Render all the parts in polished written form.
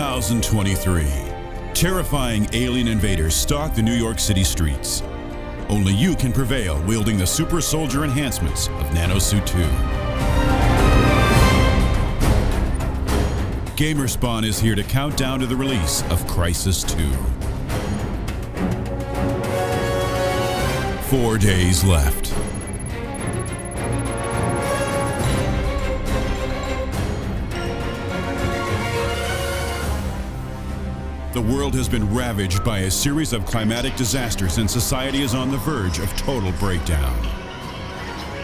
2023. Terrifying alien invaders stalk the New York City streets. Only you can prevail wielding the super soldier enhancements of Nanosuit 2. GamerSpawn is here to count down to the release of Crysis 2. 4 days left. The world has been ravaged by a series of climatic disasters and society is on the verge of total breakdown.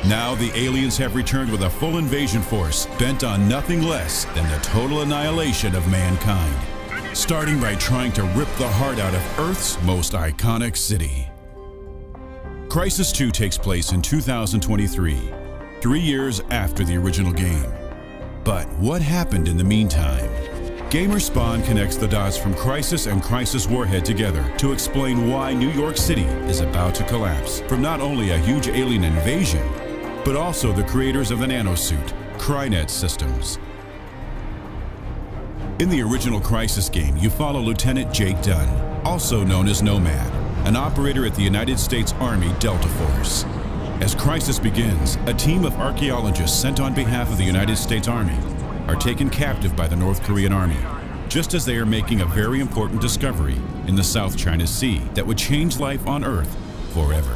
Now the aliens have returned with a full invasion force bent on nothing less than the total annihilation of mankind, starting by trying to rip the heart out of Earth's most iconic city. Crysis 2 takes place in 2023, 3 years after the original game. But what happened in the meantime? GamerSpawn connects the dots from Crysis and Crysis Warhead together to explain why New York City is about to collapse from not only a huge alien invasion, but also the creators of the nanosuit, Crynet Systems. In the original Crysis game, you follow Lieutenant Jake Dunn, also known as Nomad, an operator at the United States Army Delta Force. As Crysis begins, a team of archaeologists sent on behalf of the United States Army are taken captive by the North Korean Army, just as they are making a very important discovery in the South China Sea that would change life on Earth forever.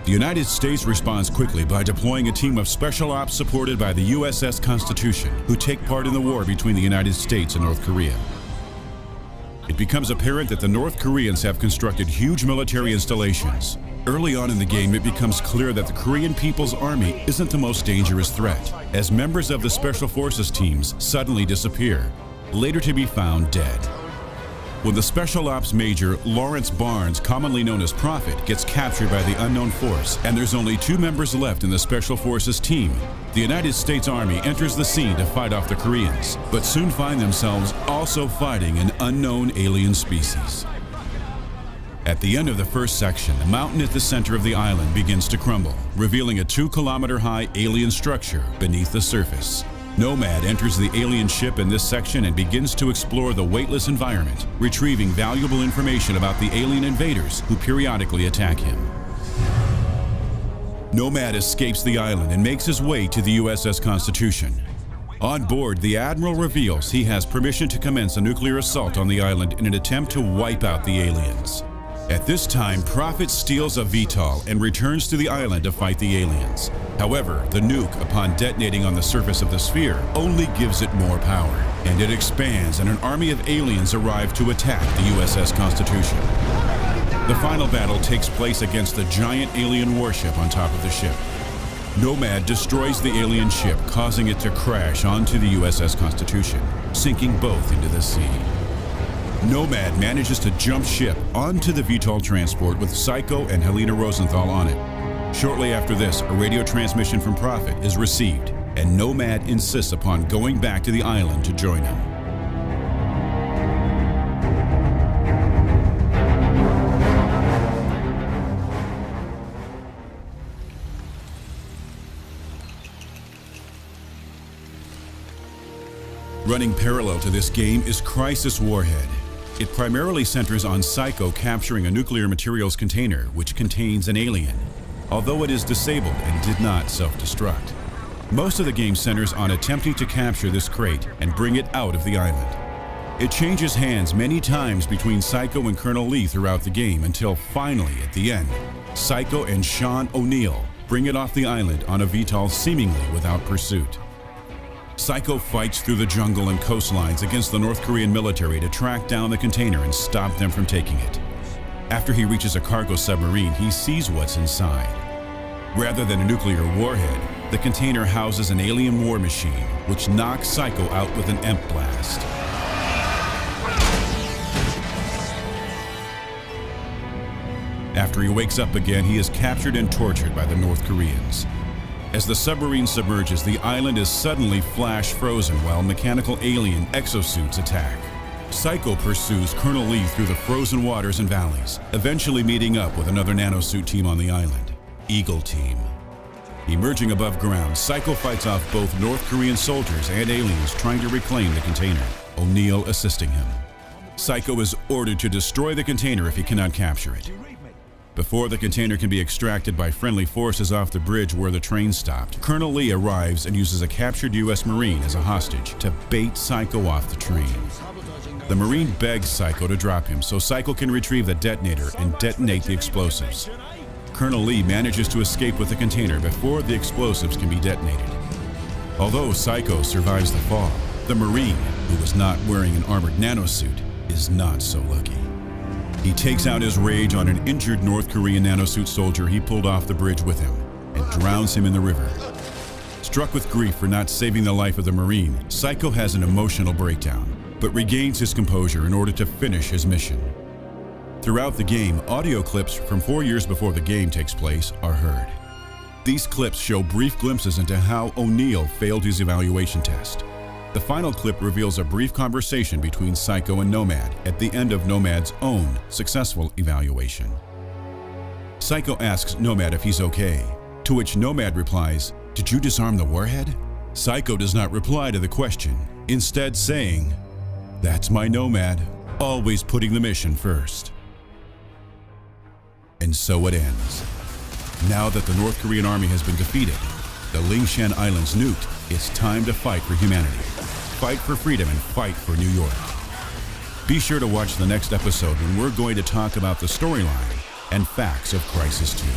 The United States responds quickly by deploying a team of special ops supported by the USS Constitution, who take part in the war between the United States and North Korea. It becomes apparent that the North Koreans have constructed huge military installations. Early on in the game, it becomes clear that the Korean People's Army isn't the most dangerous threat, as members of the Special Forces teams suddenly disappear, later to be found dead. When the Special Ops Major Lawrence Barnes, commonly known as Prophet, gets captured by the unknown force, and there's only 2 members left in the Special Forces team, the United States Army enters the scene to fight off the Koreans, but soon find themselves also fighting an unknown alien species. At the end of the first section, the mountain at the center of the island begins to crumble, revealing a 2-kilometer-high alien structure beneath the surface. Nomad enters the alien ship in this section and begins to explore the weightless environment, retrieving valuable information about the alien invaders who periodically attack him. Nomad escapes the island and makes his way to the USS Constitution. On board, the Admiral reveals he has permission to commence a nuclear assault on the island in an attempt to wipe out the aliens. At this time, Prophet steals a VTOL and returns to the island to fight the aliens. However, the nuke, upon detonating on the surface of the sphere, only gives it more power, and it expands and an army of aliens arrive to attack the USS Constitution. The final battle takes place against the giant alien warship on top of the ship. Nomad destroys the alien ship, causing it to crash onto the USS Constitution, sinking both into the sea. Nomad manages to jump ship onto the VTOL transport with Psycho and Helena Rosenthal on it. Shortly after this, a radio transmission from Prophet is received, and Nomad insists upon going back to the island to join him. Running parallel to this game is Crysis Warhead. It primarily centers on Psycho capturing a nuclear materials container which contains an alien, although it is disabled and did not self-destruct. Most of the game centers on attempting to capture this crate and bring it out of the island. It changes hands many times between Psycho and Colonel Lee throughout the game until finally, at the end, Psycho and Sean O'Neill bring it off the island on a VTOL seemingly without pursuit. Psycho fights through the jungle and coastlines against the North Korean military to track down the container and stop them from taking it. After he reaches a cargo submarine, he sees what's inside. Rather than a nuclear warhead, the container houses an alien war machine, which knocks Psycho out with an EMP blast. After he wakes up again, he is captured and tortured by the North Koreans. As the submarine submerges, the island is suddenly flash frozen while mechanical alien exosuits attack. Psycho pursues Colonel Lee through the frozen waters and valleys, eventually meeting up with another nanosuit team on the island, Eagle Team. Emerging above ground, Psycho fights off both North Korean soldiers and aliens trying to reclaim the container. O'Neill assisting him. Psycho is ordered to destroy the container if he cannot capture it. Before the container can be extracted by friendly forces off the bridge where the train stopped, Colonel Lee arrives and uses a captured U.S. Marine as a hostage to bait Psycho off the train. The Marine begs Psycho to drop him so Psycho can retrieve the detonator and detonate the explosives. Colonel Lee manages to escape with the container before the explosives can be detonated. Although Psycho survives the fall, the Marine, who was not wearing an armored nanosuit, is not so lucky. He takes out his rage on an injured North Korean nanosuit soldier he pulled off the bridge with him and drowns him in the river. Struck with grief for not saving the life of the Marine, Psycho has an emotional breakdown, but regains his composure in order to finish his mission. Throughout the game, audio clips from 4 years before the game takes place are heard. These clips show brief glimpses into how O'Neill failed his evaluation test. The final clip reveals a brief conversation between Psycho and Nomad at the end of Nomad's own successful evaluation. Psycho asks Nomad if he's okay, to which Nomad replies, "Did you disarm the warhead?" Psycho does not reply to the question, instead saying, "That's my Nomad, always putting the mission first." And so it ends. Now that the North Korean army has been defeated, the Lingshan Islands nuked, it's time to fight for humanity. Fight for freedom and fight for New York. Be sure to watch the next episode when we're going to talk about the storyline and facts of Crysis 2.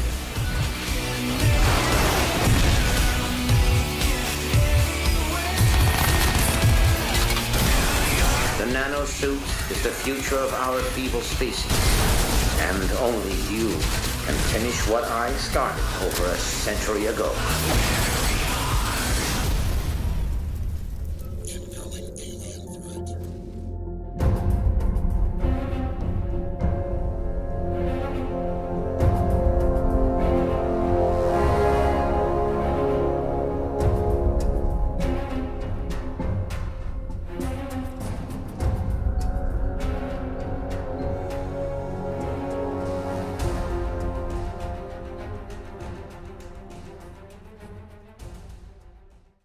The nanosuit is the future of our feeble species, and only you can finish what I started over a century ago.